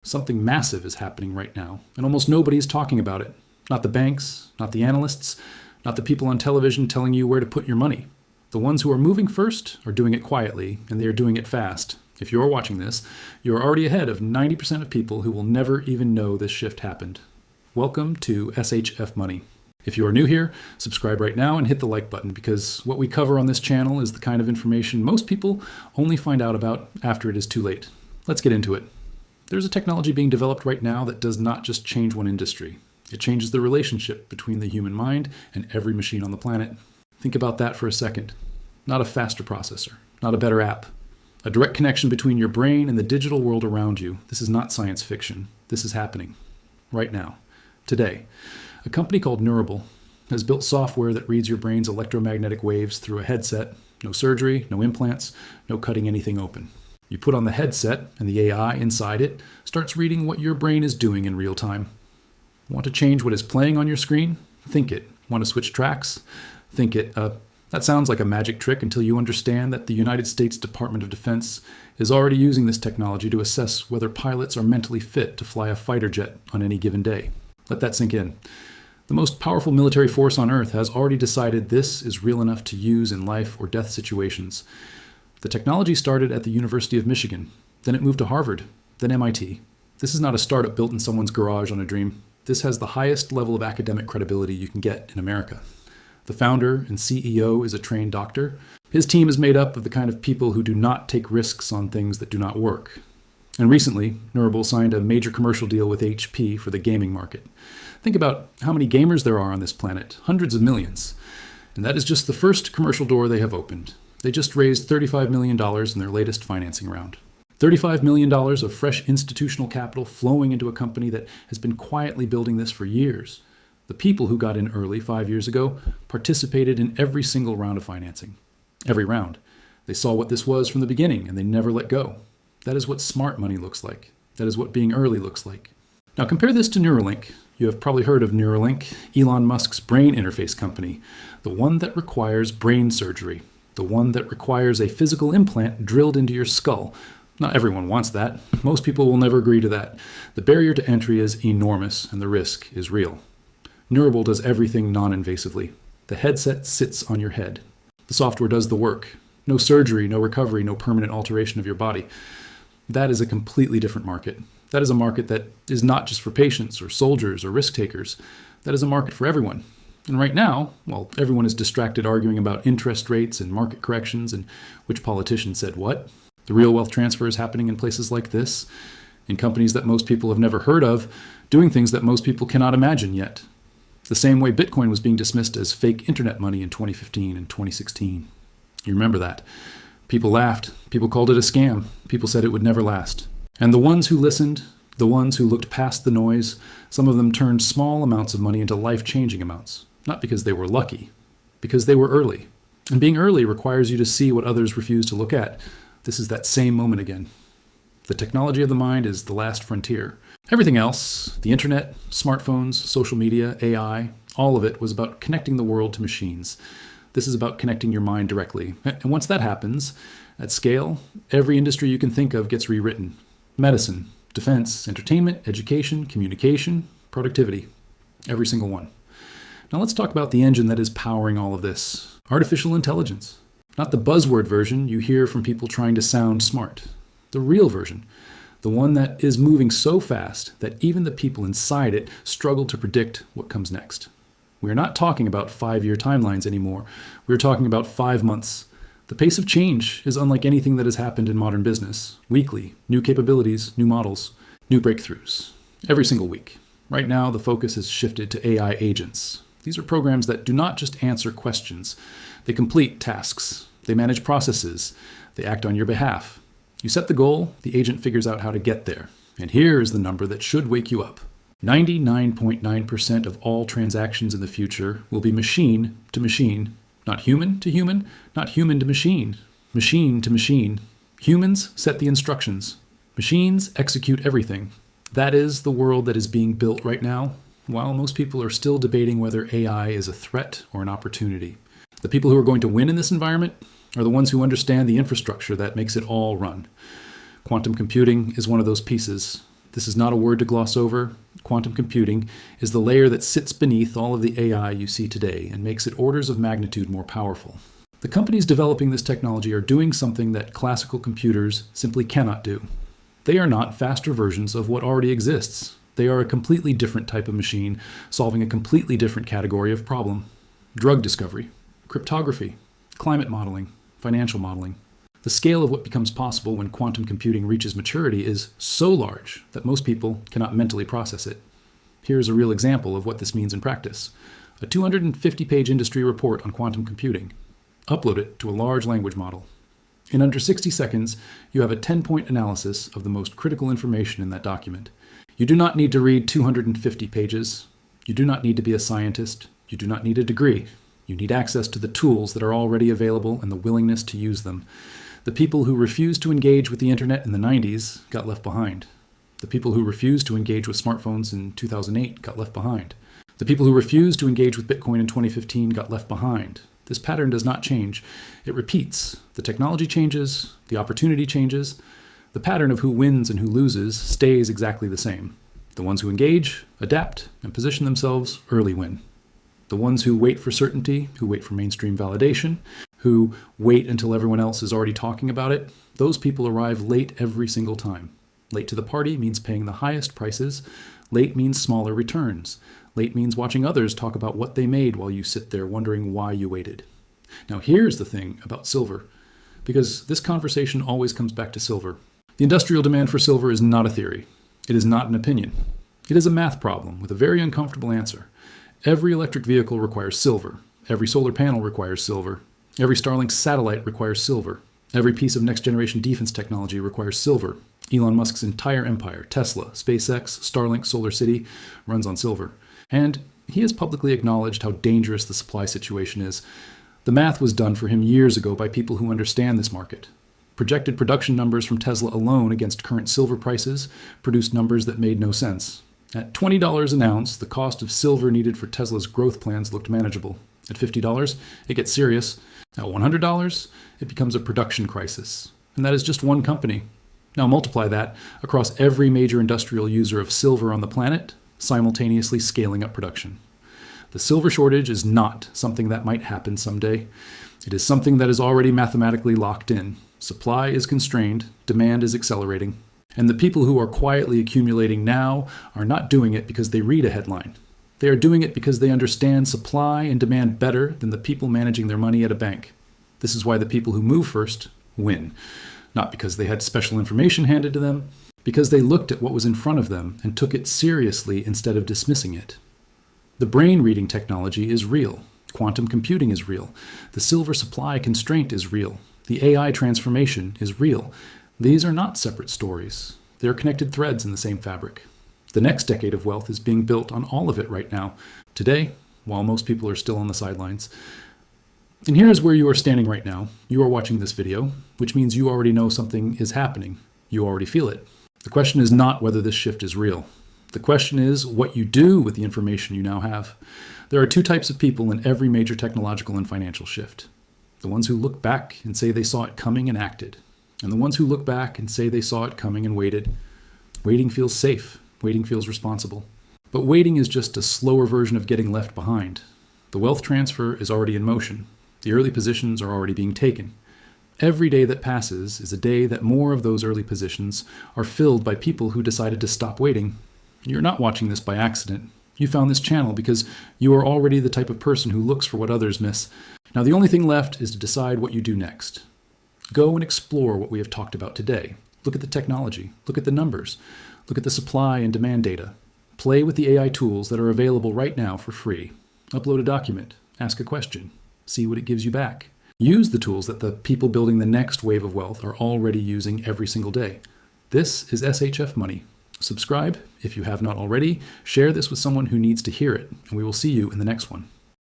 Something massive is happening right now, and almost nobody is talking about it. Not the banks, not the analysts, not the people on television telling you where to put your money. The ones who are moving first are doing it quietly, and they are doing it fast. If you're watching this, you're already ahead of 90% of people who will never even know this shift happened. Welcome to SHF Money. If you are new here, subscribe right now and hit the like button, because what we cover on this channel is the kind of information most people only find out about after it is too late. Let's get into it. There's a technology being developed right now that does not just change one industry. It changes the relationship between the human mind and every machine on the planet. Think about that for a second. Not a faster processor, not a better app. A direct connection between your brain and the digital world around you. This is not science fiction. This is happening right now, today. A company called Neurable has built software that reads your brain's electromagnetic waves through a headset. No surgery, no implants, no cutting anything open. You put on the headset, and the AI inside it starts reading what your brain is doing in real time. Want to change what is playing on your screen? Think it. Want to switch tracks? Think it. That sounds like a magic trick until you understand that the United States Department of Defense is already using this technology to assess whether pilots are mentally fit to fly a fighter jet on any given day. Let that sink in. The most powerful military force on Earth has already decided this is real enough to use in life or death situations. The technology started at the University of Michigan, then it moved to Harvard, then MIT. This is not a startup built in someone's garage on a dream. This has the highest level of academic credibility you can get in America. The founder and CEO is a trained doctor. His team is made up of the kind of people who do not take risks on things that do not work. And recently, Neurable signed a major commercial deal with HP for the gaming market. Think about how many gamers there are on this planet, hundreds of millions. And that is just the first commercial door they have opened. They just raised $35 million in their latest financing round. $35 million of fresh institutional capital flowing into a company that has been quietly building this for years. The people who got in early 5 years ago participated in every single round of financing. Every round. They saw what this was from the beginning, and they never let go. That is what smart money looks like. That is what being early looks like. Now compare this to Neuralink. You have probably heard of Neuralink, Elon Musk's brain interface company, the one that requires brain surgery. The one that requires a physical implant drilled into your skull. Not everyone wants that. Most people will never agree to that. The barrier to entry is enormous, and the risk is real. Neurable does everything non-invasively. The headset sits on your head. The software does the work. No surgery, no recovery, no permanent alteration of your body. That is a completely different market. That is a market that is not just for patients or soldiers or risk takers. That is a market for everyone. And right now, while everyone is distracted arguing about interest rates and market corrections and which politician said what, the real wealth transfer is happening in places like this, in companies that most people have never heard of, doing things that most people cannot imagine yet. The same way Bitcoin was being dismissed as fake internet money in 2015 and 2016. You remember that. People laughed. People called it a scam. People said it would never last. And the ones who listened, the ones who looked past the noise, some of them turned small amounts of money into life-changing amounts. Not because they were lucky, because they were early. And being early requires you to see what others refuse to look at. This is that same moment again. The technology of the mind is the last frontier. Everything else, the internet, smartphones, social media, AI, all of it was about connecting the world to machines. This is about connecting your mind directly. And once that happens, at scale, every industry you can think of gets rewritten. Medicine, defense, entertainment, education, communication, productivity. Every single one. Now let's talk about the engine that is powering all of this. Artificial intelligence. Not the buzzword version you hear from people trying to sound smart. The real version. The one that is moving so fast that even the people inside it struggle to predict what comes next. We are not talking about 5-year timelines anymore. We are talking about 5 months. The pace of change is unlike anything that has happened in modern business. Weekly, new capabilities, new models, new breakthroughs. Every single week. Right now, the focus has shifted to AI agents. These are programs that do not just answer questions. They complete tasks. They manage processes. They act on your behalf. You set the goal, the agent figures out how to get there. And here is the number that should wake you up. 99.9% of all transactions in the future will be machine to machine. Not human to human, not human to machine. Machine to machine. Humans set the instructions. Machines execute everything. That is the world that is being built right now, while most people are still debating whether AI is a threat or an opportunity. The people who are going to win in this environment are the ones who understand the infrastructure that makes it all run. Quantum computing is one of those pieces. This is not a word to gloss over. Quantum computing is the layer that sits beneath all of the AI you see today and makes it orders of magnitude more powerful. The companies developing this technology are doing something that classical computers simply cannot do. They are not faster versions of what already exists. They are a completely different type of machine, solving a completely different category of problem. Drug discovery, cryptography, climate modeling, financial modeling. The scale of what becomes possible when quantum computing reaches maturity is so large that most people cannot mentally process it. Here's a real example of what this means in practice. A 250-page industry report on quantum computing. Upload it to a large language model. In under 60 seconds, you have a 10-point analysis of the most critical information in that document. You do not need to read 250 pages. You do not need to be a scientist. You do not need a degree. You need access to the tools that are already available and the willingness to use them. The people who refused to engage with the internet in the 90s got left behind. The people who refused to engage with smartphones in 2008 got left behind. The people who refused to engage with Bitcoin in 2015 got left behind. This pattern does not change. It repeats. The technology changes, the opportunity changes. The pattern of who wins and who loses stays exactly the same. The ones who engage, adapt, and position themselves early win. The ones who wait for certainty, who wait for mainstream validation, who wait until everyone else is already talking about it, those people arrive late every single time. Late to the party means paying the highest prices. Late means smaller returns. Late means watching others talk about what they made while you sit there wondering why you waited. Now here's the thing about silver, because this conversation always comes back to silver. The industrial demand for silver is not a theory. It is not an opinion. It is a math problem with a very uncomfortable answer. Every electric vehicle requires silver. Every solar panel requires silver. Every Starlink satellite requires silver. Every piece of next-generation defense technology requires silver. Elon Musk's entire empire, Tesla, SpaceX, Starlink, Solar City, runs on silver. And he has publicly acknowledged how dangerous the supply situation is. The math was done for him years ago by people who understand this market. Projected production numbers from Tesla alone against current silver prices produced numbers that made no sense. At $20 an ounce, the cost of silver needed for Tesla's growth plans looked manageable. At $50, it gets serious. At $100, it becomes a production crisis. And that is just one company. Now multiply that across every major industrial user of silver on the planet, simultaneously scaling up production. The silver shortage is not something that might happen someday. It is something that is already mathematically locked in. Supply is constrained, demand is accelerating. And the people who are quietly accumulating now are not doing it because they read a headline. They are doing it because they understand supply and demand better than the people managing their money at a bank. This is why the people who move first win. Not because they had special information handed to them, because they looked at what was in front of them and took it seriously instead of dismissing it. The brain reading technology is real. Quantum computing is real. The silver supply constraint is real. The AI transformation is real. These are not separate stories. They are connected threads in the same fabric. The next decade of wealth is being built on all of it right now, today, while most people are still on the sidelines. And here's where you are standing right now. You are watching this video, which means you already know something is happening. You already feel it. The question is not whether this shift is real. The question is what you do with the information you now have. There are two types of people in every major technological and financial shift. The ones who look back and say they saw it coming and acted. And the ones who look back and say they saw it coming and waited. Waiting feels safe. Waiting feels responsible. But waiting is just a slower version of getting left behind. The wealth transfer is already in motion. The early positions are already being taken. Every day that passes is a day that more of those early positions are filled by people who decided to stop waiting. You're not watching this by accident. You found this channel because you are already the type of person who looks for what others miss. Now the only thing left is to decide what you do next. Go and explore what we have talked about today. Look at the technology. Look at the numbers. Look at the supply and demand data. Play with the AI tools that are available right now for free. Upload a document. Ask a question. See what it gives you back. Use the tools that the people building the next wave of wealth are already using every single day. This is SHF Money. Subscribe if you have not already. Share this with someone who needs to hear it, and we will see you in the next one.